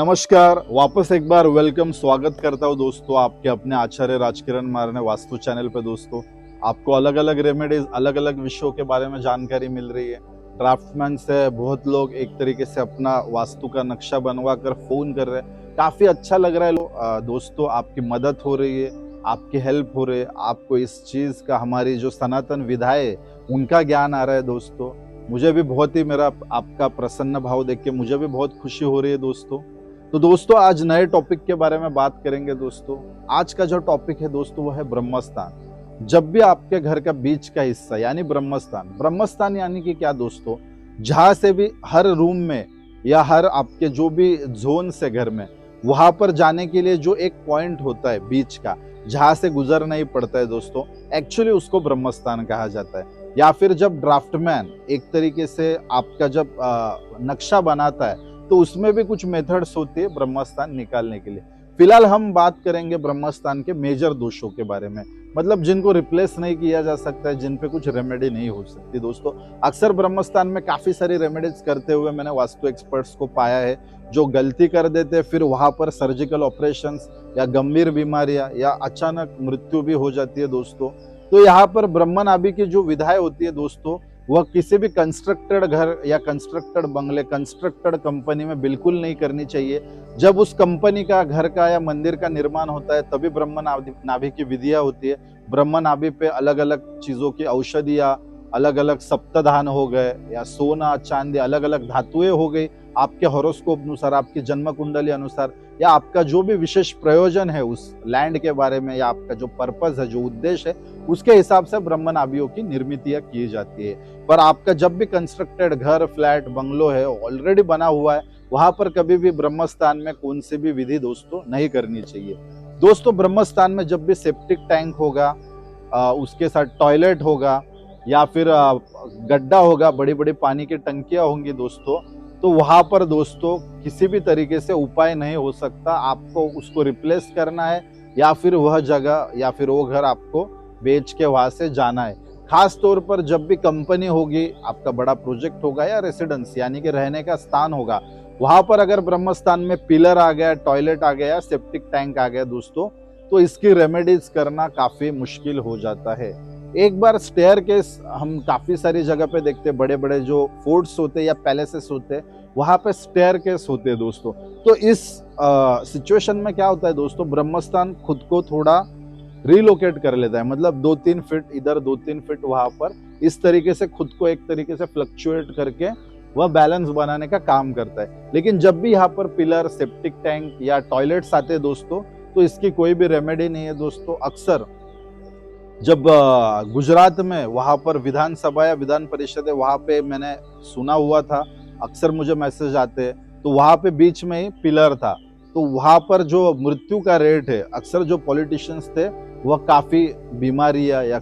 नमस्कार, वापस एक बार वेलकम स्वागत करता हूँ दोस्तों आपके अपने आचार्य राजकिरण मारने वास्तु चैनल पे। दोस्तों आपको अलग अलग रेमेडीज अलग अलग विषयों के बारे में जानकारी मिल रही है। ड्राफ्टमैन से बहुत लोग एक तरीके से अपना वास्तु का नक्शा बनवा कर फोन कर रहे हैं, काफी अच्छा लग रहा है। दोस्तों आपकी मदद हो रही है, आपकी हेल्प हो रही है, आपको इस चीज का हमारी जो सनातन विधाएं है उनका ज्ञान आ रहा है। दोस्तों मुझे भी बहुत ही मेरा आपका प्रसन्न भाव देख के मुझे भी बहुत खुशी हो रही है। दोस्तों आज नए टॉपिक के बारे में बात करेंगे। दोस्तों आज का जो टॉपिक है दोस्तों वो है ब्रह्मस्थान। जब भी आपके घर का बीच का हिस्सा यानी ब्रह्मस्थान यानी कि क्या दोस्तों, जहां से भी हर रूम में या हर आपके जो भी जोन से घर में वहां पर जाने के लिए जो एक पॉइंट होता है बीच का, जहां से गुजरना ही पड़ता है दोस्तों, एक्चुअली उसको ब्रह्मस्थान कहा जाता है। या फिर जब ड्राफ्टमैन एक तरीके से आपका जब नक्शा बनाता है तो उसमें भी कुछ मेथड्स होती है ब्रह्मस्थान निकालने के लिए। फिलहाल हम बात करेंगे ब्रह्मस्थान के मेजर दोषों के बारे में, मतलब जिनको रिप्लेस नहीं किया जा सकता है, जिन पे कुछ रेमेडी नहीं हो सकती। दोस्तों अक्सर ब्रह्मस्थान में काफी सारी रेमेडीज करते हुए मैंने वास्तु एक्सपर्ट्स को पाया है जो गलती कर देते हैं, फिर वहां पर सर्जिकल ऑपरेशंस या गंभीर बीमारियां या अचानक मृत्यु भी हो जाती है। दोस्तों तो यहाँ पर ब्रह्मनाभि की जो विधाएं होती है दोस्तों, वह किसी भी कंस्ट्रक्टेड घर या कंस्ट्रक्टेड बंगले, कंस्ट्रक्टेड कंपनी में बिल्कुल नहीं करनी चाहिए। जब उस कंपनी का, घर का या मंदिर का निर्माण होता है तभी ब्रह्म नाभि की विधियां होती है। ब्रह्म नाभि पे अलग अलग चीजों की औषधियां, अलग अलग सप्तधान हो गए या सोना चांदी, अलग अलग धातुएं हो गई, आपके हॉरोस्कोप अनुसार, आपकी जन्म कुंडली अनुसार, या आपका जो भी विशेष प्रयोजन है उस लैंड के बारे में, या आपका जो पर्पस है, जो उद्देश्य है, उसके हिसाब से ब्रह्म नाभियों की निर्मितियां की जाती है। पर आपका जब भी कंस्ट्रक्टेड घर, फ्लैट, बंगलो है, ऑलरेडी बना हुआ है, वहां पर कभी भी ब्रह्मस्थान में कौन सी भी विधि दोस्तों नहीं करनी चाहिए। दोस्तों ब्रह्मस्थान में जब भी सेप्टिक टैंक होगा, उसके साथ टॉयलेट होगा या फिर गड्ढा होगा, बड़ी बड़ी पानी की टंकियां होंगी दोस्तों, तो वहां पर दोस्तों किसी भी तरीके से उपाय नहीं हो सकता। आपको उसको रिप्लेस करना है या फिर वह जगह या फिर वो घर आपको बेच के वहां से जाना है। खास तौर पर जब भी कंपनी होगी, आपका बड़ा प्रोजेक्ट होगा या रेसिडेंस यानी कि रहने का स्थान होगा, वहां पर अगर ब्रह्मस्थान में पिलर आ गया, टॉयलेट आ गया, सेप्टिक टैंक आ गया दोस्तों, तो इसकी रेमेडीज करना काफी मुश्किल हो जाता है। एक बार स्टेयरकेस हम काफी सारी जगह पे देखते हैं, बड़े बड़े जो फोर्ट्स होते हैं या पैलेसेस होते हैं वहां पे स्टेयरकेस होते हैं दोस्तों। तो इस सिचुएशन में क्या होता है दोस्तों, ब्रह्मस्थान खुद को थोड़ा रिलोकेट कर लेता है, मतलब 2-3 फीट इधर, 2-3 फीट वहां पर, इस तरीके से खुद को एक तरीके से फ्लक्चुएट करके वह बैलेंस बनाने का काम करता है। लेकिन जब भी यहाँ पर पिलर, सेप्टिक टैंक या टॉयलेट्स आते हैं दोस्तों, तो इसकी कोई भी रेमेडी नहीं है दोस्तों। अक्सर जब गुजरात में वहां पर विधानसभा या विधान परिषद है, वहां पे मैंने सुना हुआ था, अक्सर मुझे मैसेज आते हैं, तो वहां पे बीच में ही पिलर था, तो वहां पर जो मृत्यु का रेट है, अक्सर जो पॉलिटिशियंस थे वह काफी बीमारियां या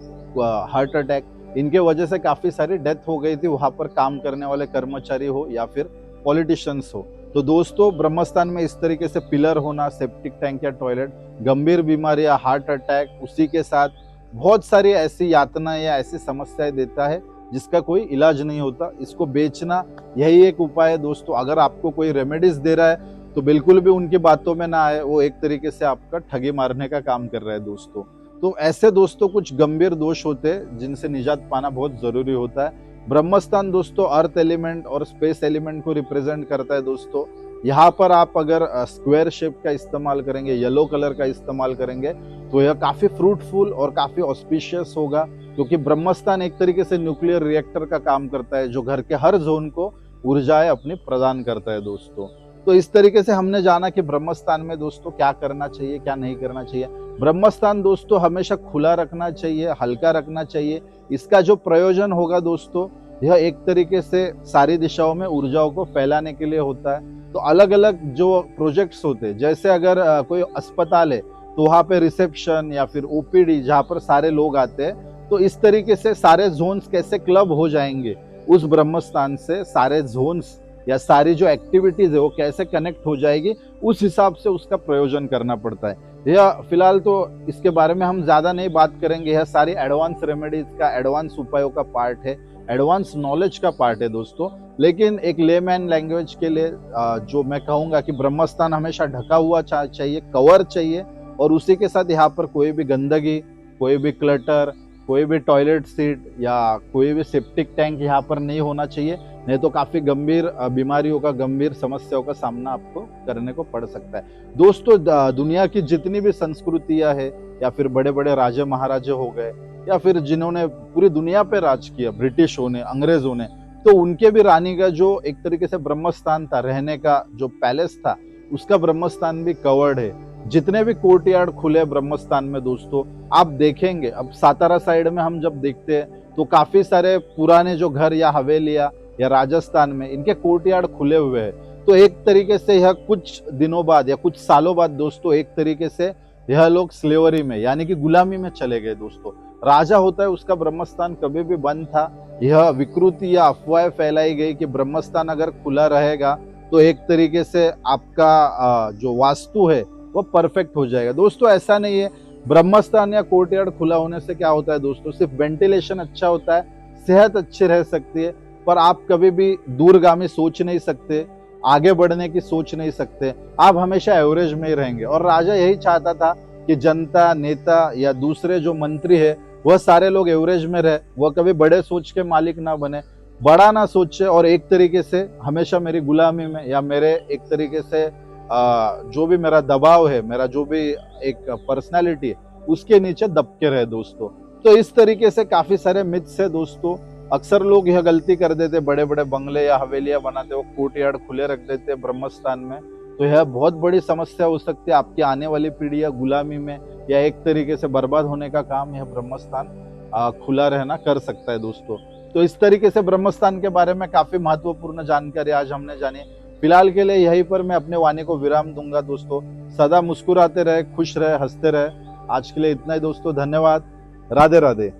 हार्ट अटैक, इनके वजह से काफी सारी डेथ हो गई थी, वहां पर काम करने वाले कर्मचारी हो या फिर पॉलिटिशियंस हो। तो दोस्तों ब्रह्मस्थान में इस तरीके से पिलर होना, सेप्टिक टैंक या टॉयलेट, गंभीर बीमारियां, हार्ट अटैक, उसी के साथ बहुत सारी ऐसी यातना या ऐसी समस्याएं देता है जिसका कोई इलाज नहीं होता। इसको बेचना यही एक उपाय है दोस्तों। अगर आपको कोई रेमेडीज दे रहा है तो बिल्कुल भी उनकी बातों में ना आए, वो एक तरीके से आपका ठगी मारने का काम कर रहा है दोस्तों। तो ऐसे दोस्तों कुछ गंभीर दोष होते हैं जिनसे निजात पाना बहुत जरूरी होता है। ब्रह्मस्थान दोस्तों अर्थ एलिमेंट और स्पेस एलिमेंट को रिप्रेजेंट करता है दोस्तों। यहाँ पर आप अगर स्क्वायर शेप का इस्तेमाल करेंगे, येलो कलर का इस्तेमाल करेंगे, तो यह काफी फ्रूटफुल और काफी ऑस्पिशियस होगा, क्योंकि ब्रह्मस्थान एक तरीके से न्यूक्लियर रिएक्टर का काम करता है जो घर के हर जोन को ऊर्जाएं अपनी प्रदान करता है दोस्तों। तो इस तरीके से हमने जाना कि ब्रह्मस्थान में दोस्तों क्या करना चाहिए, क्या नहीं करना चाहिए। ब्रह्मस्थान दोस्तों हमेशा खुला रखना चाहिए, हल्का रखना चाहिए। इसका जो प्रयोजन होगा दोस्तों, यह एक तरीके से सारी दिशाओं में ऊर्जाओं को फैलाने के लिए होता है। तो अलग अलग जो प्रोजेक्ट्स होते हैं, जैसे अगर कोई अस्पताल है तो वहां पे रिसेप्शन या फिर ओपीडी जहां पर सारे लोग आते हैं, तो इस तरीके से सारे जोन्स कैसे क्लब हो जाएंगे उस ब्रह्मस्थान से, सारे जोन्स या सारी जो एक्टिविटीज है वो कैसे कनेक्ट हो जाएगी, उस हिसाब से उसका प्रयोजन करना पड़ता है। यह फिलहाल तो इसके बारे में हम ज्यादा नहीं बात करेंगे, यह सारी एडवांस रेमेडीज का, एडवांस उपायों का पार्ट है। एडवांस नॉलेज का पार्ट है दोस्तों। लेकिन एक लेमैन लैंग्वेज के लिए जो मैं कहूँगा कि ब्रह्मस्थान हमेशा ढका हुआ चाहिए, कवर चाहिए, और उसी के साथ यहाँ पर कोई भी गंदगी, कोई भी क्लटर, कोई भी टॉयलेट सीट या कोई भी सेप्टिक टैंक यहाँ पर नहीं होना चाहिए। नहीं तो काफी गंभीर बीमारियों का, गंभीर समस्याओं का सामना आपको करने को पड़ सकता है। दोस्तों दुनिया की जितनी भी संस्कृतियां है, या फिर बड़े बड़े राजे महाराजे हो गए, या फिर जिन्होंने पूरी दुनिया पे राज किया, ब्रिटिशों ने, अंग्रेजों ने, तो उनके भी रानी का जो एक तरीके से ब्रह्मस्थान था, रहने का जो पैलेस था, उसका ब्रह्मस्थान भी कवर्ड है। जितने भी कोर्टयार्ड खुले ब्रह्मस्थान में दोस्तों, आप देखेंगे, अब सातारा साइड में हम जब देखते हैं तो काफी सारे पुराने जो घर या हवेलियां या राजस्थान में इनके कोर्टयार्ड खुले हुए हैं। तो एक तरीके से यह कुछ दिनों बाद या कुछ सालों बाद दोस्तों एक तरीके से यह लोग स्लेवरी में यानी कि गुलामी में चले गए दोस्तों। राजा होता है उसका ब्रह्मस्थान कभी भी बंद था। यह विकृति या अफवाहें फैलाई गई कि ब्रह्मस्थान अगर खुला रहेगा तो एक तरीके से आपका जो वास्तु है वो परफेक्ट हो जाएगा। दोस्तों ऐसा नहीं है। ब्रह्मस्थान या कोर्टयार्ड खुला होने से क्या होता है दोस्तों, सिर्फ वेंटिलेशन अच्छा होता है, सेहत अच्छी रह सकती है, पर आप कभी भी दूरगामी सोच नहीं सकते, आगे बढ़ने की सोच नहीं सकते, आप हमेशा एवरेज में ही रहेंगे। और राजा यही चाहता था कि जनता, नेता या दूसरे जो मंत्री है वह सारे लोग एवरेज में रहे, वह कभी बड़े सोच के मालिक ना बने, बड़ा ना सोचे, और एक तरीके से हमेशा मेरी गुलामी में या मेरे एक तरीके से जो भी मेरा दबाव है, मेरा जो भी एक पर्सनालिटी है, उसके नीचे दबके रहे दोस्तों। तो इस तरीके से काफी सारे मिथ्स है दोस्तों। अक्सर लोग यह गलती कर देते, बड़े बड़े बंगले या हवेलियां बनाते हो, कोर्टयार्ड खुले रख देते ब्रह्मस्थान में, तो यह बहुत बड़ी समस्या हो सकती है। आपकी आने वाली पीढ़ी या गुलामी में या एक तरीके से बर्बाद होने का काम यह ब्रह्मस्थान खुला रहना कर सकता है दोस्तों। तो इस तरीके से ब्रह्मस्थान के बारे में काफी महत्वपूर्ण जानकारी आज हमने जानी। फिलहाल के लिए यहीं पर मैं अपने वाणी को विराम दूंगा दोस्तों। सदा मुस्कुराते रहे, खुश रहे, हंसते रहे। आज के लिए इतना ही दोस्तों, धन्यवाद। राधे राधे।